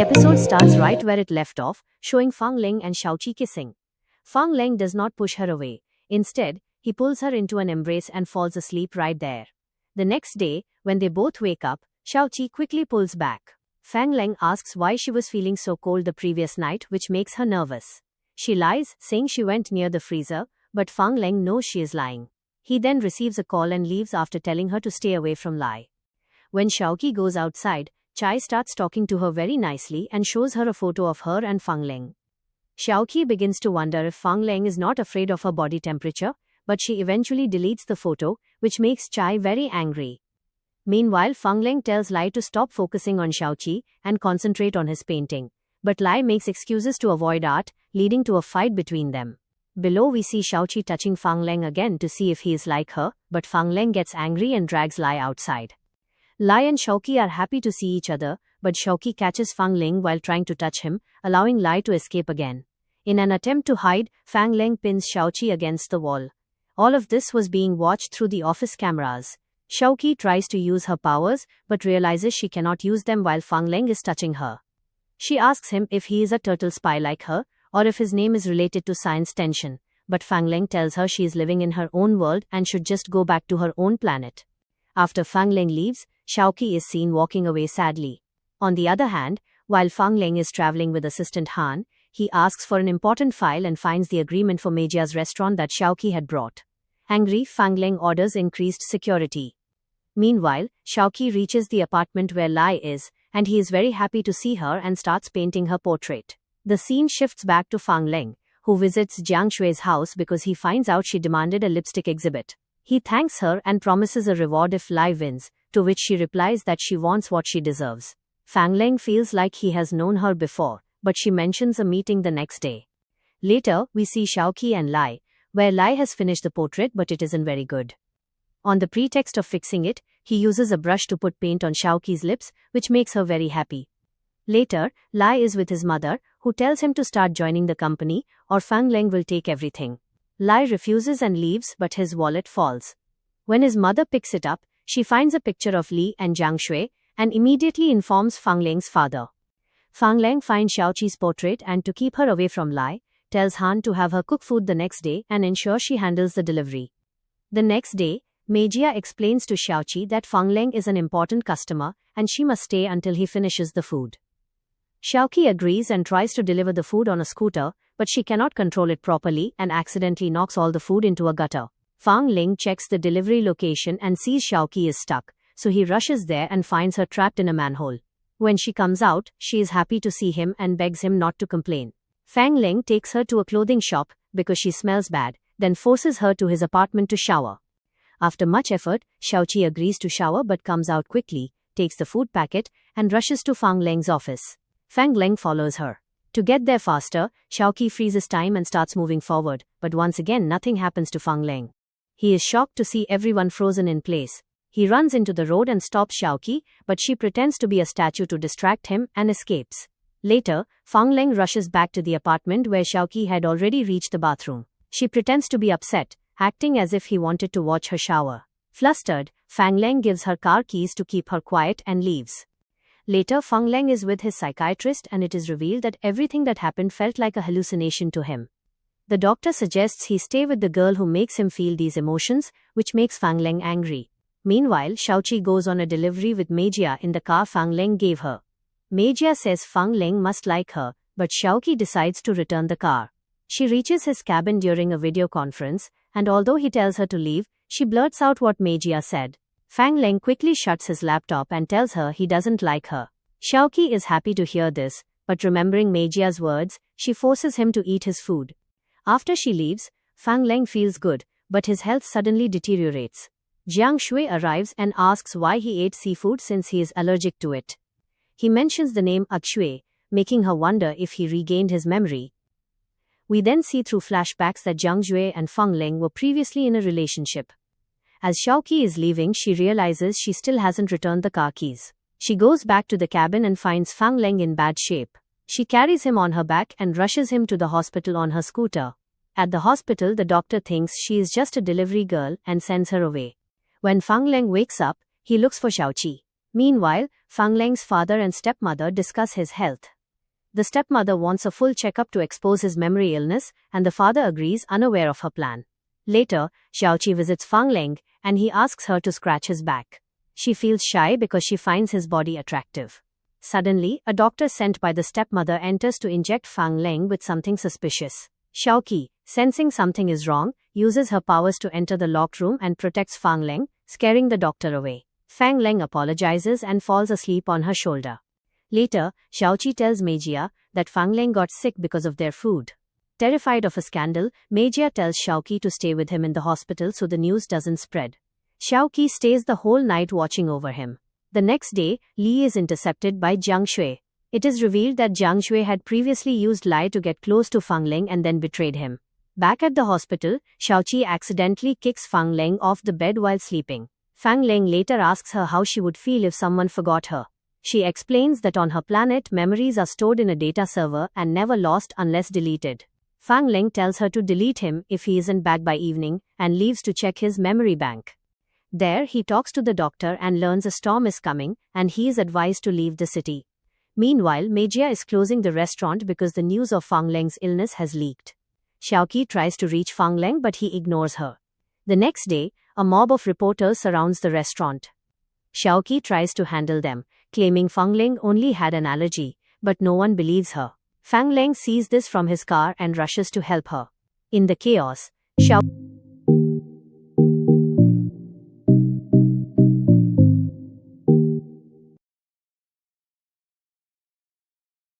episode starts right where it left off, showing Fang Ling and Xiaoqi kissing. Fang Ling does not push her away. Instead, he pulls her into an embrace and falls asleep right there. The next day, when they both wake up, Xiaoqi quickly pulls back. Fang Ling asks why she was feeling so cold the previous night, which makes her nervous. She lies, saying she went near the freezer, but Fang Ling knows she is lying. He then receives a call and leaves after telling her to stay away from Lai. When Xiaoqi goes outside, Chai starts talking to her very nicely and shows her a photo of her and Fang Ling. Xiaoqi begins to wonder if Fang Ling is not afraid of her body temperature, but she eventually deletes the photo, which makes Chai very angry. Meanwhile, Fang Ling tells Lai to stop focusing on Xiaoqi and concentrate on his painting. But Lai makes excuses to avoid art, leading to a fight between them. Below we see Xiaoqi touching Fang Ling again to see if he is like her, but Fang Ling gets angry and drags Lai outside. Lai and Xiaoqi are happy to see each other, but Xiaoqi catches Fang Ling while trying to touch him, allowing Lai to escape again. In an attempt to hide, Fang Ling pins Xiaoqi against the wall. All of this was being watched through the office cameras. Xiaoqi tries to use her powers, but realizes she cannot use them while Fang Ling is touching her. She asks him if he is a turtle spy like her, or if his name is related to science tension, but Fang Ling tells her she is living in her own world and should just go back to her own planet. After Fang Ling leaves, Xiaoqi is seen walking away sadly. On the other hand, while Fang Ling is traveling with assistant Han, he asks for an important file and finds the agreement for Meijia's restaurant that Xiaoqi had brought. Angry, Fang Ling orders increased security. Meanwhile, Xiaoqi reaches the apartment where Lai is, and he is very happy to see her and starts painting her portrait. The scene shifts back to Fang Ling, who visits Jiang Shui's house because he finds out she demanded a lipstick exhibit. He thanks her and promises a reward if Lai wins, to which she replies that she wants what she deserves. Fang Ling feels like he has known her before, but she mentions a meeting the next day. Later, we see Xiaoqi and Lai, where Lai has finished the portrait but it isn't very good. On the pretext of fixing it, he uses a brush to put paint on Xiaoqi's lips, which makes her very happy. Later, Lai is with his mother, who tells him to start joining the company, or Fang Ling will take everything. Lai refuses and leaves, but his wallet falls. When his mother picks it up, she finds a picture of Li and Jiang Shui, and immediately informs Fang Ling's father. Fang Ling finds Xiaoqi's portrait and, to keep her away from Lai, tells Han to have her cook food the next day and ensure she handles the delivery. The next day, Meijia explains to Xiaoqi that Fang Ling is an important customer and she must stay until he finishes the food. Xiaoqi agrees and tries to deliver the food on a scooter, but she cannot control it properly and accidentally knocks all the food into a gutter. Fang Ling checks the delivery location and sees Xiaoqi is stuck, so he rushes there and finds her trapped in a manhole. When she comes out, she is happy to see him and begs him not to complain. Fang Ling takes her to a clothing shop because she smells bad, then forces her to his apartment to shower. After much effort, Xiaoqi agrees to shower but comes out quickly, takes the food packet, and rushes to Fang Ling's office. Fang Ling follows her. To get there faster, Xiaoqi freezes time and starts moving forward, but once again nothing happens to Fang Ling. He is shocked to see everyone frozen in place. He runs into the road and stops Xiaoqi, but she pretends to be a statue to distract him and escapes. Later, Fang Ling rushes back to the apartment where Xiaoqi had already reached the bathroom. She pretends to be upset, acting as if he wanted to watch her shower. Flustered, Fang Ling gives her car keys to keep her quiet and leaves. Later, Fang Ling is with his psychiatrist and it is revealed that everything that happened felt like a hallucination to him. The doctor suggests he stay with the girl who makes him feel these emotions, which makes Fang Ling angry. Meanwhile, Xiaoqi goes on a delivery with Meijia in the car Fang Ling gave her. Meijia says Fang Ling must like her, but Xiaoqi decides to return the car. She reaches his cabin during a video conference, and although he tells her to leave, she blurts out what Meijia said. Fang Ling quickly shuts his laptop and tells her he doesn't like her. Xiaoqi is happy to hear this, but remembering Meijia's words, she forces him to eat his food. After she leaves, Fang Ling feels good, but his health suddenly deteriorates. Jiang Shui arrives and asks why he ate seafood since he is allergic to it. He mentions the name Akshui, making her wonder if he regained his memory. We then see through flashbacks that Jiang Shui and Fang Ling were previously in a relationship. As Xiaoqi is leaving, she realizes she still hasn't returned the car keys. She goes back to the cabin and finds Fang Ling in bad shape. She carries him on her back and rushes him to the hospital on her scooter. At the hospital, the doctor thinks she is just a delivery girl and sends her away. When Fang Ling wakes up, he looks for Xiaoqi. Meanwhile, Fang Ling's father and stepmother discuss his health. The stepmother wants a full checkup to expose his memory illness, and the father agrees, unaware of her plan. Later, Xiaoqi visits Fang Leng, and he asks her to scratch his back. She feels shy because she finds his body attractive. Suddenly, a doctor sent by the stepmother enters to inject Fang Leng with something suspicious. Xiaoqi, sensing something is wrong, uses her powers to enter the locked room and protects Fang Leng, scaring the doctor away. Fang Leng apologizes and falls asleep on her shoulder. Later, Xiaoqi tells Meijia that Fang Leng got sick because of their food. Terrified of a scandal, Meijia tells Xiaoqi to stay with him in the hospital so the news doesn't spread. Xiaoqi stays the whole night watching over him. The next day, Li is intercepted by Jiang Shui. It is revealed that Jiang Shui had previously used Lai to get close to Fang Leng and then betrayed him. Back at the hospital, Xiaoqi accidentally kicks Fang Leng off the bed while sleeping. Fang Leng later asks her how she would feel if someone forgot her. She explains that on her planet, memories are stored in a data server and never lost unless deleted. Fang Leng tells her to delete him if he isn't back by evening, and leaves to check his memory bank. There, he talks to the doctor and learns a storm is coming, and he is advised to leave the city. Meanwhile, Meijia is closing the restaurant because the news of Fang Leng's illness has leaked. Xiaoqi tries to reach Fang Leng but he ignores her. The next day, a mob of reporters surrounds the restaurant. Xiaoqi tries to handle them, claiming Fang Leng only had an allergy, but no one believes her. Fang Leng sees this from his car and rushes to help her. In the chaos, Xiaoqi